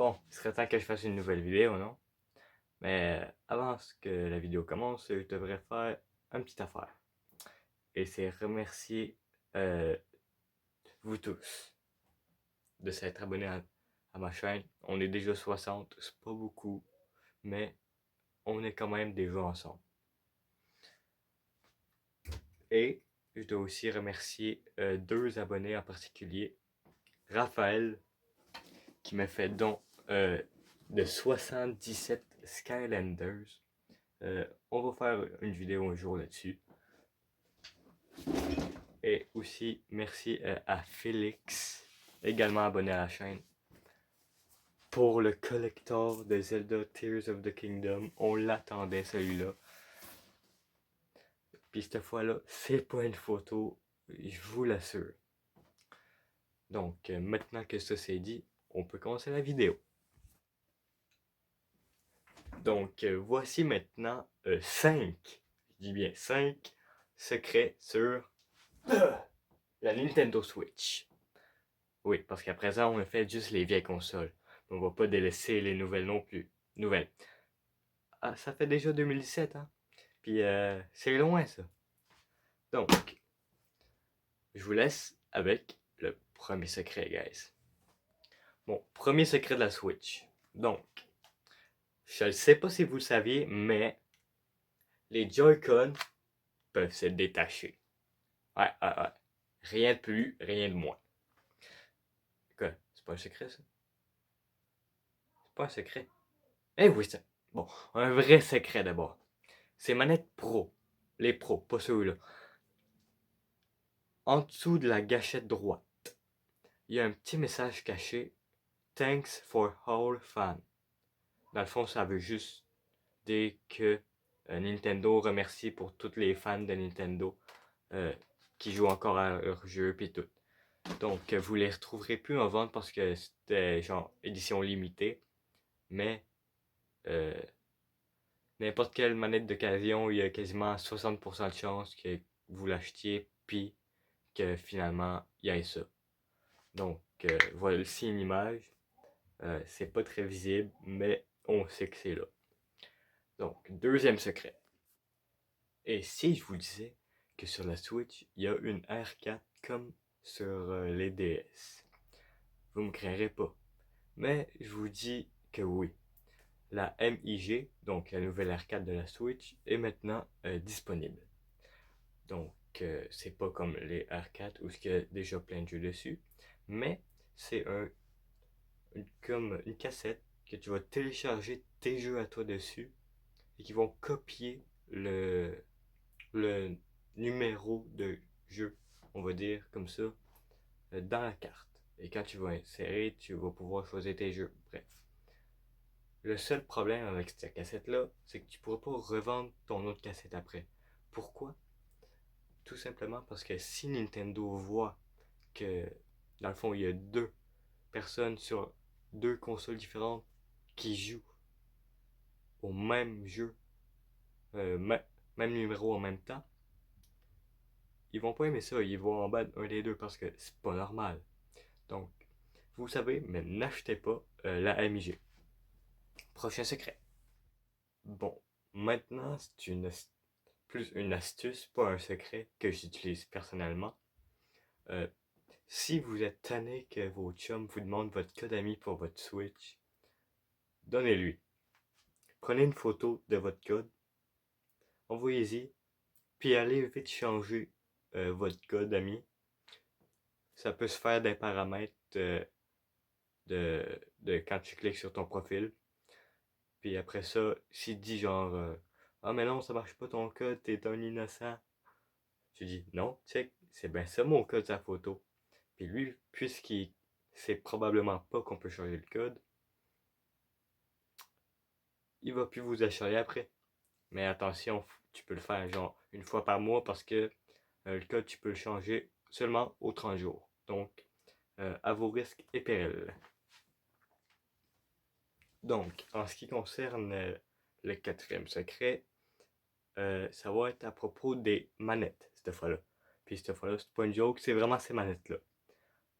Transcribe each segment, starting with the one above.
Bon, il serait temps que je fasse une nouvelle vidéo, non? Mais avant que la vidéo commence, je devrais faire une petite affaire. Et c'est remercier euh, vous tous de s'être abonnés à ma chaîne. On est déjà 60, c'est pas beaucoup, mais on est quand même déjà ensemble. Et je dois aussi remercier deux abonnés en particulier. Raphaël, qui m'a fait don de 77 Skylanders. On va faire une vidéo un jour là-dessus. Et aussi, merci à Félix, également abonné à la chaîne, pour le collector de Zelda Tears of the Kingdom. On l'attendait celui-là. Puis cette fois-là, c'est pas une photo, je vous l'assure. Donc, maintenant que ça c'est dit, on peut commencer la vidéo. Donc, voici maintenant 5, je dis bien 5 secrets sur la Nintendo Switch. Oui, parce qu'à présent, on a fait juste les vieilles consoles. On va pas délaisser les nouvelles non plus. Nouvelles. Ah, ça fait déjà 2017, hein? Puis, c'est loin, ça. Donc, je vous laisse avec le premier secret, guys. Bon, premier secret de la Switch. Donc, je ne sais pas si vous le saviez, mais les Joy-Con peuvent se détacher. Ouais, ouais, ouais. Rien de plus, rien de moins. Quoi? C'est pas un secret, ça? C'est pas un secret. Eh oui, ça. Bon, un vrai secret d'abord. Ces manettes pro. Les pros, pas ceux-là. En dessous de la gâchette droite, il y a un petit message caché. Thanks for all fans. Dans le fond, ça veut juste dire que Nintendo remercie pour tous les fans de Nintendo euh, qui jouent encore à leurs jeux et tout. Donc, vous les retrouverez plus en vente parce que c'était genre édition limitée. Mais euh, n'importe quelle manette d'occasion, il y a quasiment 60% de chance que vous l'achetiez puis que finalement il y ait ça. Donc voilà ici une image. C'est pas très visible, mais on sait que c'est là. Donc, deuxième secret. Et si je vous disais que sur la Switch, il y a une R4 comme sur les DS, vous me créerez pas. Mais je vous dis que oui. La MIG, donc la nouvelle R4 de la Switch, est maintenant disponible. Donc, c'est pas comme les R4 où il y a déjà plein de jeux dessus, mais c'est comme une cassette que tu vas télécharger tes jeux à toi dessus et qui vont copier le numéro de jeu, on va dire comme ça, dans la carte. Et quand tu vas insérer, tu vas pouvoir choisir tes jeux. Bref. Le seul problème avec cette cassette-là, c'est que tu ne pourras pas revendre ton autre cassette après. Pourquoi? Tout simplement parce que si Nintendo voit que, dans le fond, il y a deux personnes sur deux consoles différentes qui jouent au même jeu, euh, même numéro en même temps, ils vont pas aimer ça, ils vont en battre un des deux parce que c'est pas normal. Donc, vous savez, mais n'achetez pas la MIG. Prochain secret. Bon, maintenant c'est plus une astuce, pas un secret que j'utilise personnellement. Euh, Si vous êtes tanné que vos chums vous demandent votre code ami pour votre Switch, donnez-lui. Prenez une photo de votre code, envoyez-y, puis allez vite changer votre code ami. Ça peut se faire des paramètres de quand tu cliques sur ton profil. Puis après ça, s'il dit genre ah mais non, ça marche pas ton code, t'es un innocent. Tu dis non, check, c'est bien ça mon code sa photo. Puis lui, puisqu'il sait probablement pas qu'on peut changer le code, il va plus vous acheter après. Mais attention, tu peux le faire genre une fois par mois parce que le code tu peux le changer seulement aux 30 jours. Donc à vos risques et périls. Donc, en ce qui concerne le quatrième secret, ça va être à propos des manettes, cette fois-là. Puis cette fois-là, c'est pas une joke, c'est vraiment ces manettes-là.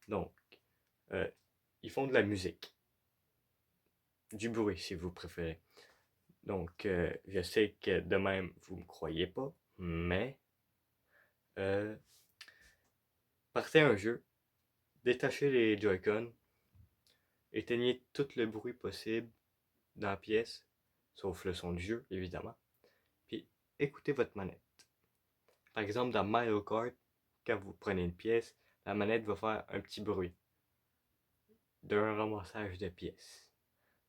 Donc, euh, ils font de la musique. du bruit si vous préférez. Donc, je sais que de même, vous ne me croyez pas, mais euh, partez un jeu, détachez les Joy-Con, éteignez tout le bruit possible dans la pièce, sauf le son du jeu, évidemment, puis écoutez votre manette. Par exemple, dans Mario Kart, quand vous prenez une pièce, la manette va faire un petit bruit d'un ramassage de pièces.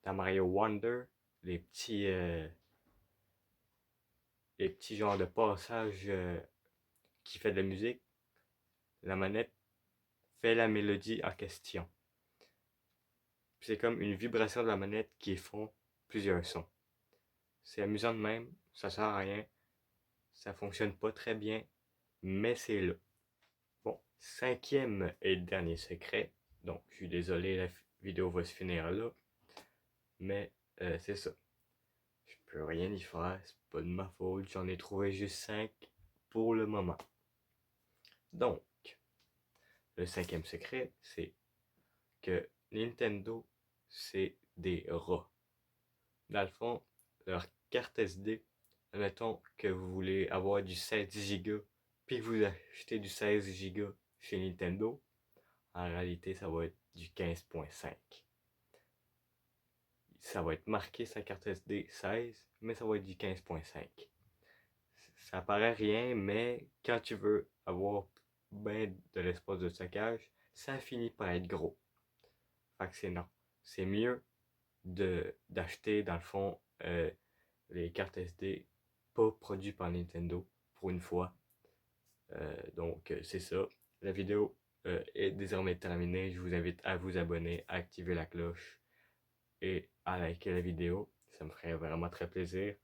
Dans Mario Wonder, les petits, euh, les petits genres de passages qui fait de la musique, la manette fait la mélodie en question. C'est comme une vibration de la manette qui font plusieurs sons. C'est amusant de même, ça sert à rien, ça fonctionne pas très bien, mais c'est là. Bon, cinquième et dernier secret. Donc, je suis désolé, la vidéo va se finir là. Mais c'est ça. Je peux rien y faire, c'est pas de ma faute. J'en ai trouvé juste 5 pour le moment. Donc, le cinquième secret, c'est que Nintendo, c'est des rats. Dans le fond, leur carte SD, admettons que vous voulez avoir du 16 Go, puis que vous achetez du 16 Go chez Nintendo, en réalité, ça va être du 15.5. Ça va être marqué sa carte SD 16, mais ça va être du 15.5. Ça paraît rien, mais quand tu veux avoir ben de l'espace de stockage, ça finit par être gros. Fait que c'est non. C'est mieux d'acheter, dans le fond, les cartes SD pas produites par Nintendo pour une fois. Donc, c'est ça. La vidéo est désormais terminée. Je vous invite à vous abonner, à activer la cloche et à liker la vidéo. Ça me ferait vraiment très plaisir.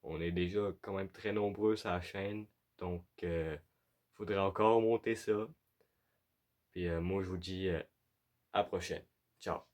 On est déjà quand même très nombreux sur la chaîne. Donc, faudrait encore monter ça. Puis moi, je vous dis à la prochaine. Ciao.